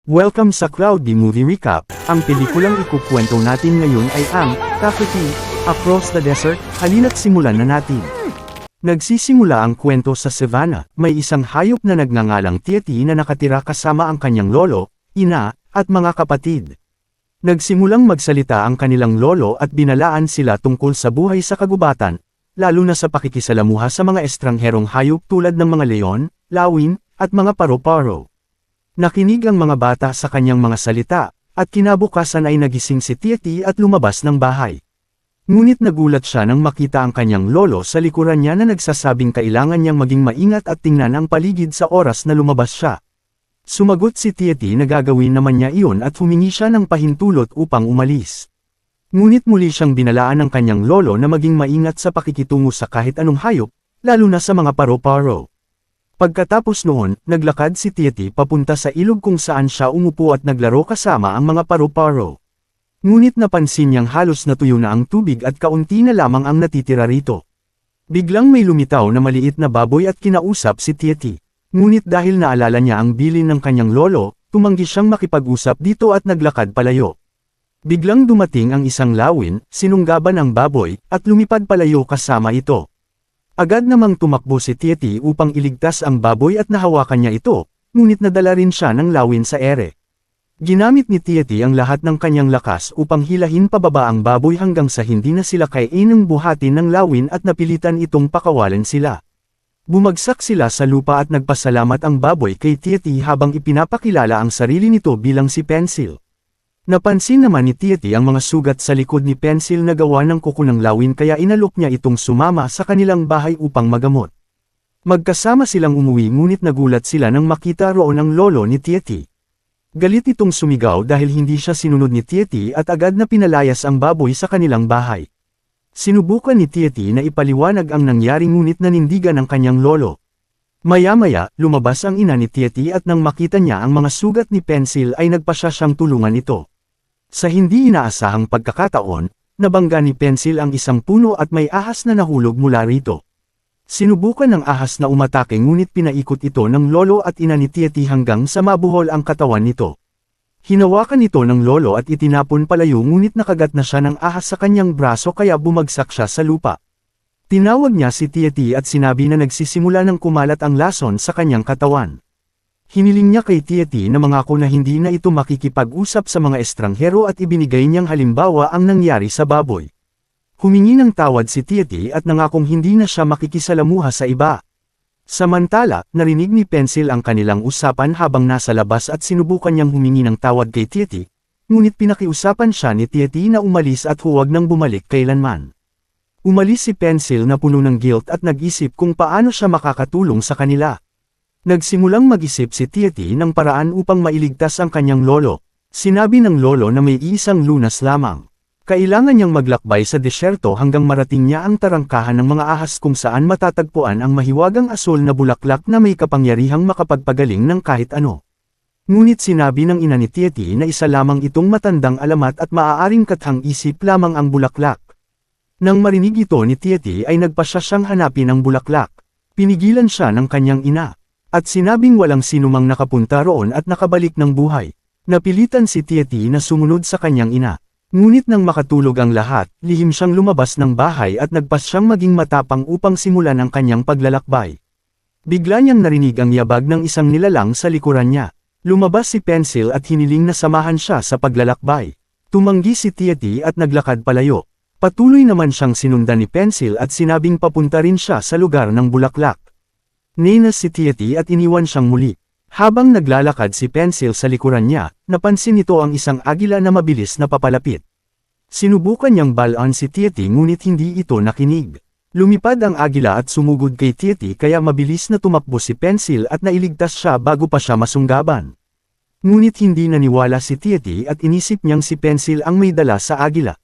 Welcome sa Cloudy Movie Recap. Ang pelikulang ikukwento natin ngayon ay ang Takuti, Across the Desert. Halina't simulan na natin. Nagsisimula ang kwento sa Savannah. May isang hayop na nagngangalang Tieti na nakatira kasama ang kanyang lolo, ina, at mga kapatid. Nagsimulang magsalita ang kanilang lolo at binalaan sila tungkol sa buhay sa kagubatan, lalo na sa pakikisalamuha sa mga estrangherong hayop tulad ng mga leon, lawin, at mga paro-paro. Nakinig ang mga bata sa kanyang mga salita, at kinabukasan ay nagising si Tieti at lumabas ng bahay. Ngunit nagulat siya nang makita ang kanyang lolo sa likuran niya na nagsasabing kailangan niyang maging maingat at tingnan ang paligid sa oras na lumabas siya. Sumagot si Tieti na gagawin naman niya iyon at humingi siya ng pahintulot upang umalis. Ngunit muli siyang binalaan ng kanyang lolo na maging maingat sa pakikitungo sa kahit anong hayop, lalo na sa mga paro-paro. Pagkatapos noon, naglakad si Tieti papunta sa ilog kung saan siya umupo at naglaro kasama ang mga paro-paro. Ngunit napansin niyang halos natuyo na ang tubig at kaunti na lamang ang natitira rito. Biglang may lumitaw na maliit na baboy at kinausap si Tieti. Ngunit dahil naalala niya ang bilin ng kanyang lolo, tumanggi siyang makipag-usap dito at naglakad palayo. Biglang dumating ang isang lawin, sinunggaban ang baboy, at lumipad palayo kasama ito. Agad namang tumakbo si Tieti upang iligtas ang baboy at nahawakan niya ito, ngunit nadala rin siya ng lawin sa ere. Ginamit ni Tieti ang lahat ng kanyang lakas upang hilahin pababa ang baboy hanggang sa hindi na sila kainang buhatin ng lawin at napilitan itong pakawalan sila. Bumagsak sila sa lupa at nagpasalamat ang baboy kay Tieti habang ipinapakilala ang sarili nito bilang si Pencil. Napansin naman ni Tieti ang mga sugat sa likod ni Pencil na gawa ng kuko ng lawin kaya inalok niya itong sumama sa kanilang bahay upang magamot. Magkasama silang umuwi ngunit nagulat sila nang makita roon ang lolo ni Tieti. Galit itong sumigaw dahil hindi siya sinunod ni Tieti at agad na pinalayas ang baboy sa kanilang bahay. Sinubukan ni Tieti na ipaliwanag ang nangyari ngunit nanindigan ang kanyang lolo. Maya-maya, lumabas ang ina ni Tieti at nang makita niya ang mga sugat ni Pencil ay nagpasya siyang tulungan ito. Sa hindi inaasahang pagkakataon, nabangga ni Pencil ang isang puno at may ahas na nahulog mula rito. Sinubukan ng ahas na umatake ngunit pinaikot ito ng lolo at ina ni Tieti hanggang sa mabuhol ang katawan nito. Hinawakan ito ng lolo at itinapon palayo ngunit nakagat na siya ng ahas sa kanyang braso kaya bumagsak siya sa lupa. Tinawag niya si Tieti at sinabi na nagsisimula ng kumalat ang lason sa kanyang katawan. Hiniling niya kay Tieti na mangako na hindi na ito makikipag-usap sa mga estranghero at ibinigay niyang halimbawa ang nangyari sa baboy. Humingi ng tawad si Tieti at nangakong hindi na siya makikisalamuha sa iba. Samantala, narinig ni Pencil ang kanilang usapan habang nasa labas at sinubukan niyang humingi ng tawad kay Tieti, ngunit pinakiusapan siya ni Tieti na umalis at huwag nang bumalik kailanman. Umalis si Pencil na puno ng guilt at nag-isip kung paano siya makakatulong sa kanila. Nagsimulang mag-isip si Tieti ng paraan upang mailigtas ang kanyang lolo. Sinabi ng lolo na may isang lunas lamang. Kailangan niyang maglakbay sa desyerto hanggang marating niya ang tarangkahan ng mga ahas kung saan matatagpuan ang mahiwagang asul na bulaklak na may kapangyarihang makapagpagaling ng kahit ano. Ngunit sinabi ng ina ni Tieti na isa lamang itong matandang alamat at maaaring kathang-isip lamang ang bulaklak. Nang marinig ito ni Tieti ay nagpasya siyang hanapin ang bulaklak. Pinigilan siya ng kanyang ina. At sinabing walang sinumang nakapunta roon at nakabalik ng buhay. Napilitan si Tieti na sumunod sa kanyang ina. Ngunit nang makatulog ang lahat, lihim siyang lumabas ng bahay at nagpas siyang maging matapang upang simulan ang kanyang paglalakbay. Bigla niyang narinig ang yabag ng isang nilalang sa likuran niya. Lumabas si Pencil at hiniling na samahan siya sa paglalakbay. Tumanggi si Tieti at naglakad palayo. Patuloy naman siyang sinundan ni Pencil at sinabing papunta rin siya sa lugar ng bulaklak. Ninas si Tieti at iniwan siyang muli. Habang naglalakad si Pencil sa likuran niya, napansin nito ang isang agila na mabilis na papalapit. Sinubukan niyang balaan si Tieti ngunit hindi ito nakinig. Lumipad ang agila at sumugod kay Tieti kaya mabilis na tumakbo si Pencil at nailigtas siya bago pa siya masunggaban. Ngunit hindi naniwala si Tieti at inisip niyang si Pencil ang may dala sa agila.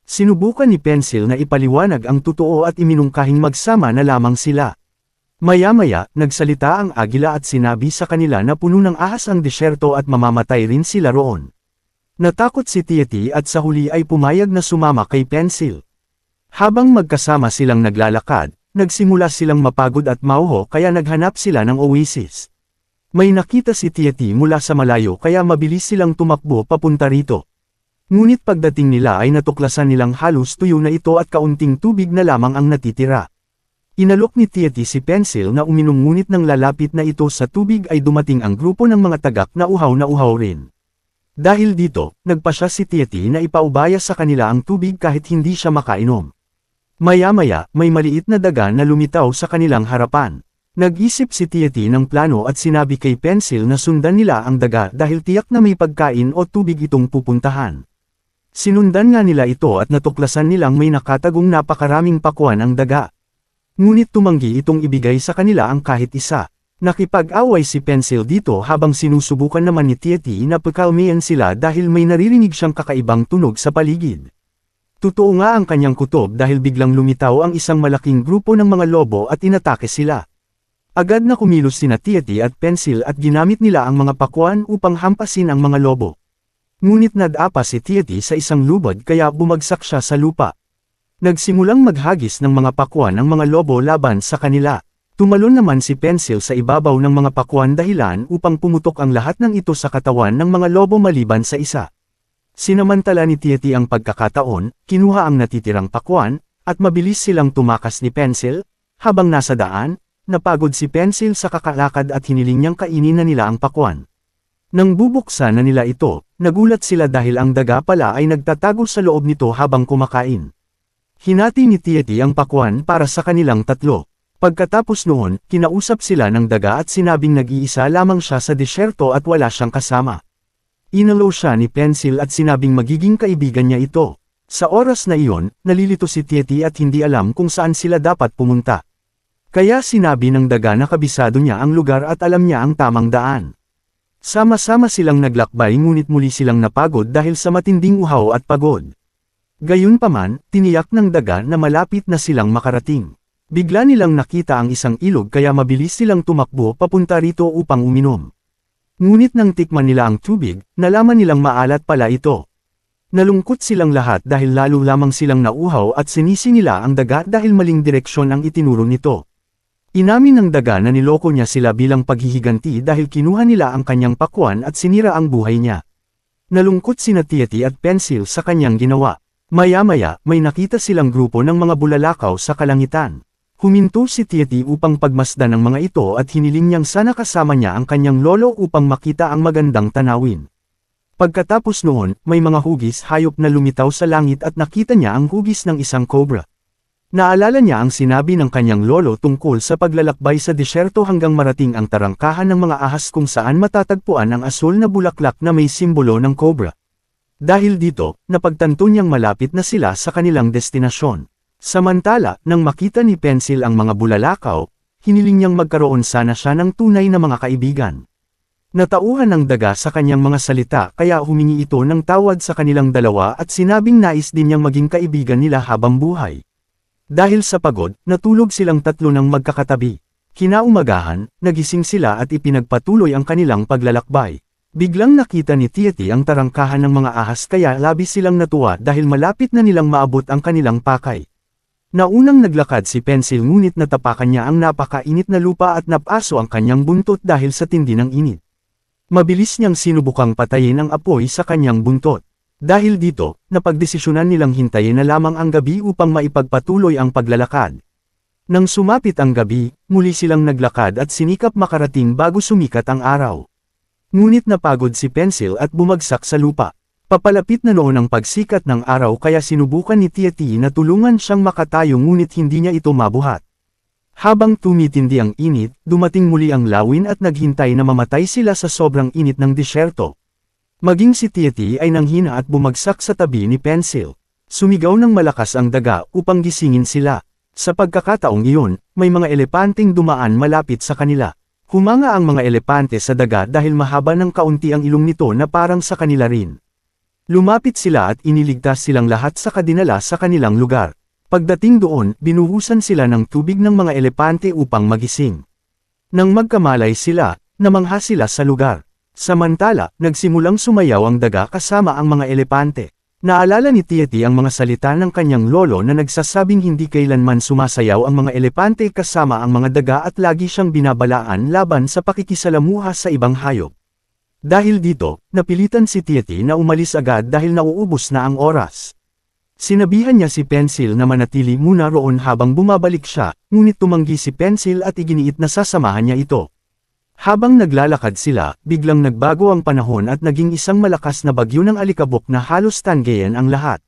Sinubukan ni Pencil na ipaliwanag ang totoo at iminungkahing magsama na lamang sila. Maya-maya, nagsalita ang agila at sinabi sa kanila na puno ng ahas ang desyerto at mamamatay rin sila roon. Natakot si Tieti at sa huli ay pumayag na sumama kay Pencil. Habang magkasama silang naglalakad, nagsimula silang mapagod at mauho kaya naghanap sila ng oasis. May nakita si Tieti mula sa malayo kaya mabilis silang tumakbo papunta rito. Ngunit pagdating nila ay natuklasan nilang halos tuyo na ito at kaunting tubig na lamang ang natitira. Inalok ni Tieti si Pencil na uminom ngunit nang lalapit na ito sa tubig ay dumating ang grupo ng mga tagak na uhaw rin. Dahil dito, nagpasya si Tieti na ipaubaya sa kanila ang tubig kahit hindi siya makainom. Maya-maya, may maliit na daga na lumitaw sa kanilang harapan. Nag-isip si Tieti ng plano at sinabi kay Pencil na sundan nila ang daga dahil tiyak na may pagkain o tubig itong pupuntahan. Sinundan nga nila ito at natuklasan nilang may nakatagong napakaraming pakuan ang daga. Ngunit tumanggi itong ibigay sa kanila ang kahit isa. Nakipag-away si Pencil dito habang sinusubukan naman ni Tieti na pakalmayan sila dahil may naririnig siyang kakaibang tunog sa paligid. Totoo nga ang kanyang kutob dahil biglang lumitaw ang isang malaking grupo ng mga lobo at inatake sila. Agad na kumilos sina Tieti at Pencil at ginamit nila ang mga pakuan upang hampasin ang mga lobo. Ngunit nadapa si Tieti sa isang lubad kaya bumagsak siya sa lupa. Nagsimulang maghagis ng mga pakuan ang mga lobo laban sa kanila. Tumalon naman si Pencil sa ibabaw ng mga pakuan dahilan upang pumutok ang lahat ng ito sa katawan ng mga lobo maliban sa isa. Sinamantala ni Tieti ang pagkakataon, kinuha ang natitirang pakuan, at mabilis silang tumakas ni Pencil, habang nasa daan. Napagod si Pencil sa kakalakad at hiniling niyang kainin na nila ang pakuan. Nang bubuksan na nila ito, nagulat sila dahil ang daga pala ay nagtatago sa loob nito habang kumakain. Hinati ni Tieti ang pakuan para sa kanilang tatlo. Pagkatapos noon, kinausap sila ng daga at sinabing nag-iisa lamang siya sa disyerto at wala siyang kasama. Inalo siya ni Pencil at sinabing magiging kaibigan niya ito. Sa oras na iyon, nalilito si Tieti at hindi alam kung saan sila dapat pumunta. Kaya sinabi ng daga na kabisado niya ang lugar at alam niya ang tamang daan. Sama-sama silang naglakbay ngunit muli silang napagod dahil sa matinding uhaw at pagod. Gayunpaman, tiniyak ng daga na malapit na silang makarating. Bigla nilang nakita ang isang ilog kaya mabilis silang tumakbo papunta rito upang uminom. Ngunit nang tikman nila ang tubig, nalaman nilang maalat pala ito. Nalungkot silang lahat dahil lalo lamang silang nauhaw at sinisi nila ang daga dahil maling direksyon ang itinuro nito. Inamin ng daga na niloko niya sila bilang paghihiganti dahil kinuha nila ang kanyang pakuan at sinira ang buhay niya. Nalungkot sina Tieti at Pencil sa kanyang ginawa. Maya-maya, may nakita silang grupo ng mga bulalakaw sa kalangitan. Huminto si Tieti upang pagmasdan ng mga ito at hiniling niyang sana kasama niya ang kanyang lolo upang makita ang magandang tanawin. Pagkatapos noon, may mga hugis hayop na lumitaw sa langit at nakita niya ang hugis ng isang cobra. Naalala niya ang sinabi ng kanyang lolo tungkol sa paglalakbay sa disyerto hanggang marating ang tarangkahan ng mga ahas kung saan matatagpuan ang asul na bulaklak na may simbolo ng cobra. Dahil dito, napagtanto niyang malapit na sila sa kanilang destinasyon. Samantala, nang makita ni Pencil ang mga bulalakaw, hiniling niyang magkaroon sana siya ng tunay na mga kaibigan. Natauhan ng daga sa kanyang mga salita kaya humingi ito ng tawad sa kanilang dalawa at sinabing nais din niyang maging kaibigan nila habang buhay. Dahil sa pagod, natulog silang tatlo ng magkakatabi. Kinaumagahan, nagising sila at ipinagpatuloy ang kanilang paglalakbay. Biglang nakita ni Tieti ang tarangkahan ng mga ahas kaya labis silang natuwa dahil malapit na nilang maabot ang kanilang pakay. Naunang naglakad si Pencil ngunit natapakan niya ang napakainit na lupa at napaso ang kanyang buntot dahil sa tindi ng init. Mabilis niyang sinubukang patayin ang apoy sa kanyang buntot. Dahil dito, napagdesisyonan nilang hintayin na lamang ang gabi upang maipagpatuloy ang paglalakad. Nang sumapit ang gabi, muli silang naglakad at sinikap makarating bago sumikat ang araw. Ngunit napagod si Pencil at bumagsak sa lupa. Papalapit na noon ang pagsikat ng araw kaya sinubukan ni Tieti na tulungan siyang makatayo ngunit hindi niya ito mabuhat. Habang tumitindi ang init, dumating muli ang lawin at naghintay na mamatay sila sa sobrang init ng disyerto. Maging si Tieti ay nanghina at bumagsak sa tabi ni Pencil. Sumigaw ng malakas ang daga upang gisingin sila. Sa pagkakataong iyon, may mga elepanteng dumaan malapit sa kanila. Humanga ang mga elepante sa daga dahil mahaba ng kaunti ang ilong nito na parang sa kanila rin. Lumapit sila at iniligtas silang lahat sa kadinala sa kanilang lugar. Pagdating doon, binuhusan sila ng tubig ng mga elepante upang magising. Nang magkamalay sila, namangha sila sa lugar. Samantala, nagsimulang sumayaw ang daga kasama ang mga elepante. Naalala ni Tiety ang mga salita ng kanyang lolo na nagsasabing hindi kailanman sumasayaw ang mga elepante kasama ang mga daga at lagi siyang binabalaan laban sa pakikisalamuha sa ibang hayop. Dahil dito, napilitan si Tiety na umalis agad dahil nauubos na ang oras. Sinabihan niya si Pencil na manatili muna roon habang bumabalik siya, ngunit tumanggi si Pencil at iginiit na sasamahan niya ito. Habang naglalakad sila, biglang nagbago ang panahon at naging isang malakas na bagyo ng alikabok na halos tanggayan ang lahat.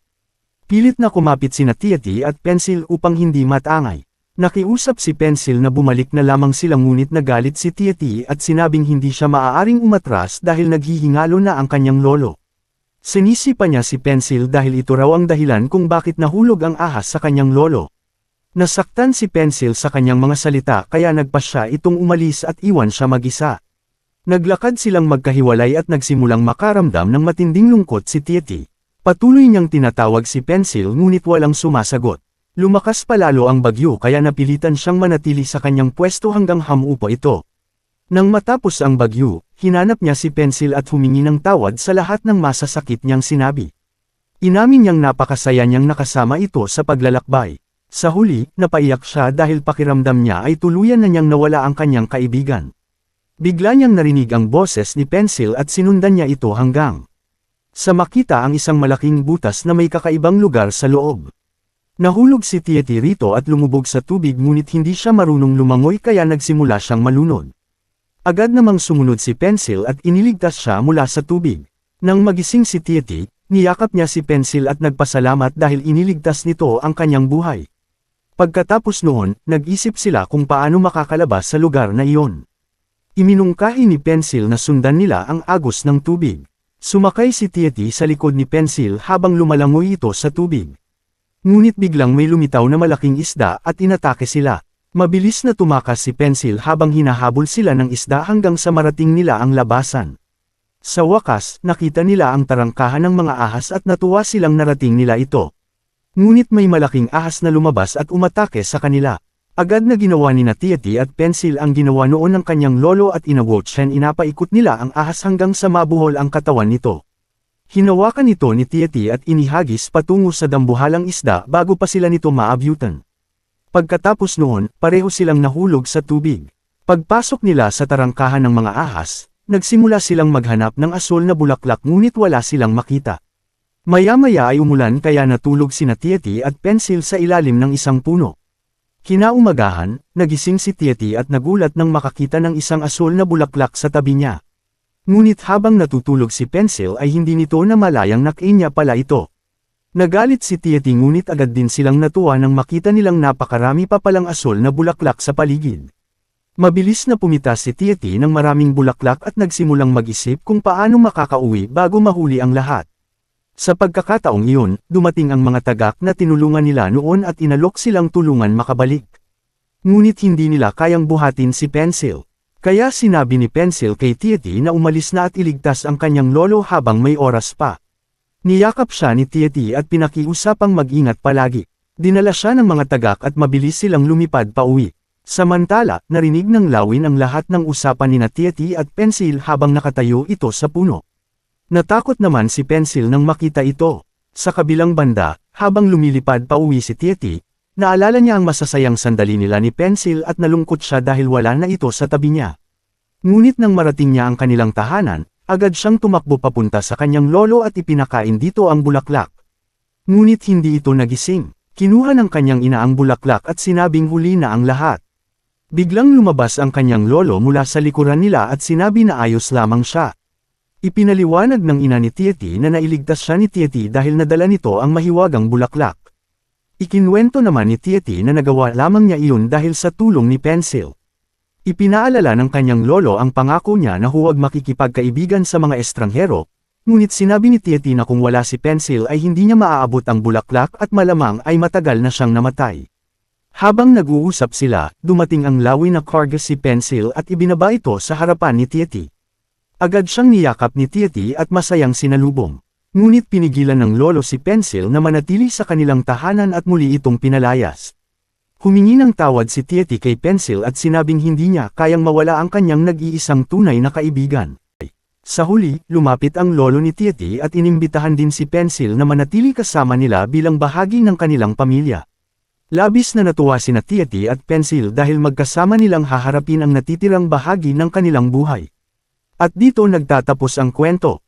Pilit na kumapit sina Tiety at Pencil upang hindi matangay. Nakiusap si Pencil na bumalik na lamang sila ngunit nagalit si Tiety at sinabing hindi siya maaaring umatras dahil naghihingalo na ang kanyang lolo. Sinisi pa niya si Pencil dahil ito raw ang dahilan kung bakit nahulog ang ahas sa kanyang lolo. Nasaktan si Pencil sa kanyang mga salita kaya nagpasya itong umalis at iwan siya mag-isa. Naglakad silang magkahiwalay at nagsimulang makaramdam ng matinding lungkot si Tiety. Patuloy niyang tinatawag si Pencil ngunit walang sumasagot. Lumakas palalo ang bagyo kaya napilitan siyang manatili sa kanyang pwesto hanggang hamupo ito. Nang matapos ang bagyo, hinanap niya si Pencil at humingi ng tawad sa lahat ng masasakit niyang sinabi. Inamin niyang napakasaya niyang nakasama ito sa paglalakbay. Sa huli, napaiyak siya dahil pakiramdam niya ay tuluyan na niyang nawala ang kanyang kaibigan. Bigla niyang narinig ang boses ni Pencil at sinundan niya ito hanggang sa makita ang isang malaking butas na may kakaibang lugar sa loob. Nahulog si Tiety rito at lumubog sa tubig ngunit hindi siya marunong lumangoy kaya nagsimula siyang malunod. Agad namang sumunod si Pencil at iniligtas siya mula sa tubig. Nang magising si Tiety, niyakap niya si Pencil at nagpasalamat dahil iniligtas nito ang kanyang buhay. Pagkatapos noon, nag-isip sila kung paano makakalabas sa lugar na iyon. Iminungkahi ni Pencil na sundan nila ang agos ng tubig. Sumakay si Tiety sa likod ni Pencil habang lumalangoy ito sa tubig. Ngunit biglang may lumitaw na malaking isda at inatake sila. Mabilis na tumakas si Pencil habang hinahabol sila ng isda hanggang sa marating nila ang labasan. Sa wakas, nakita nila ang tarangkahan ng mga ahas at natuwa silang narating nila ito. Ngunit may malaking ahas na lumabas at umatake sa kanila. Agad na ginawa ni Tiety at Pencil ang ginawa noon ng kanyang lolo at inawotchen inapaikot nila ang ahas hanggang sa mabuhol ang katawan nito. Hinawakan ito ni Tiety at inihagis patungo sa dambuhalang isda bago pa sila nito maabyutan. Pagkatapos noon, pareho silang nahulog sa tubig. Pagpasok nila sa tarangkahan ng mga ahas, nagsimula silang maghanap ng asul na bulaklak ngunit wala silang makita. Maya-maya ay umulan kaya natulog sina Tiety at Pencil sa ilalim ng isang puno. Kinaumagahan, nagising si Tiety at nagulat nang makakita ng isang asul na bulaklak sa tabi niya. Ngunit habang natutulog si Pencil ay hindi nito namalayang nakinya pala ito. Nagalit si Tiety ngunit agad din silang natuwa nang makita nilang napakarami pa palang asul na bulaklak sa paligid. Mabilis na pumitas si Tiety ng maraming bulaklak at nagsimulang mag-isip kung paano makakauwi bago mahuli ang lahat. Sa pagkakataong iyon, dumating ang mga tagak na tinulungan nila noon at inalok silang tulungan makabalik. Ngunit hindi nila kayang buhatin si Pencil. Kaya sinabi ni Pencil kay Tiety na umalis na at iligtas ang kanyang lolo habang may oras pa. Niyakap siya ni Tiety at pinakiusapang mag-ingat palagi. Dinala siya ng mga tagak at mabilis silang lumipad pauwi. Samantala, narinig ng lawin ang lahat ng usapan ni Tiety at Pencil habang nakatayo ito sa puno. Natakot naman si Pencil nang makita ito. Sa kabilang banda, habang lumilipad pauwi si Tiety, naalala niya ang masasayang sandali nila ni Pencil at nalungkot siya dahil wala na ito sa tabi niya. Ngunit nang marating niya ang kanilang tahanan, agad siyang tumakbo papunta sa kanyang lolo at ipinakain dito ang bulaklak. Ngunit hindi ito nagising. Kinuha ng kanyang ina ang bulaklak at sinabing huli na ang lahat. Biglang lumabas ang kanyang lolo mula sa likuran nila at sinabi na ayos lamang siya. Ipinaliwanag ng ina ni Tiety na nailigtas siya ni Tiety dahil nadala nito ang mahiwagang bulaklak. Ikinwento naman ni Tiety na nagawa lamang niya iyon dahil sa tulong ni Pencil. Ipinaalala ng kanyang lolo ang pangako niya na huwag makikipagkaibigan sa mga estranghero, ngunit sinabi ni Tiety na kung wala si Pencil ay hindi niya maaabot ang bulaklak at malamang ay matagal na siyang namatay. Habang nag-uusap sila, dumating ang lawin na karga si Pencil at ibinaba ito sa harapan ni Tiety. Agad siyang niyakap ni Tiety at masayang sinalubong. Ngunit pinigilan ng lolo si Pencil na manatili sa kanilang tahanan at muli itong pinalayas. Humingi ng tawad si Tiety kay Pencil at sinabing hindi niya kayang mawala ang kanyang nag-iisang tunay na kaibigan. Sa huli, lumapit ang lolo ni Tietty at inimbitahan din si Pencil na manatili kasama nila bilang bahagi ng kanilang pamilya. Labis na natuwa sina Tietty at Pencil dahil magkasama nilang haharapin ang natitirang bahagi ng kanilang buhay. At dito nagtatapos ang kwento.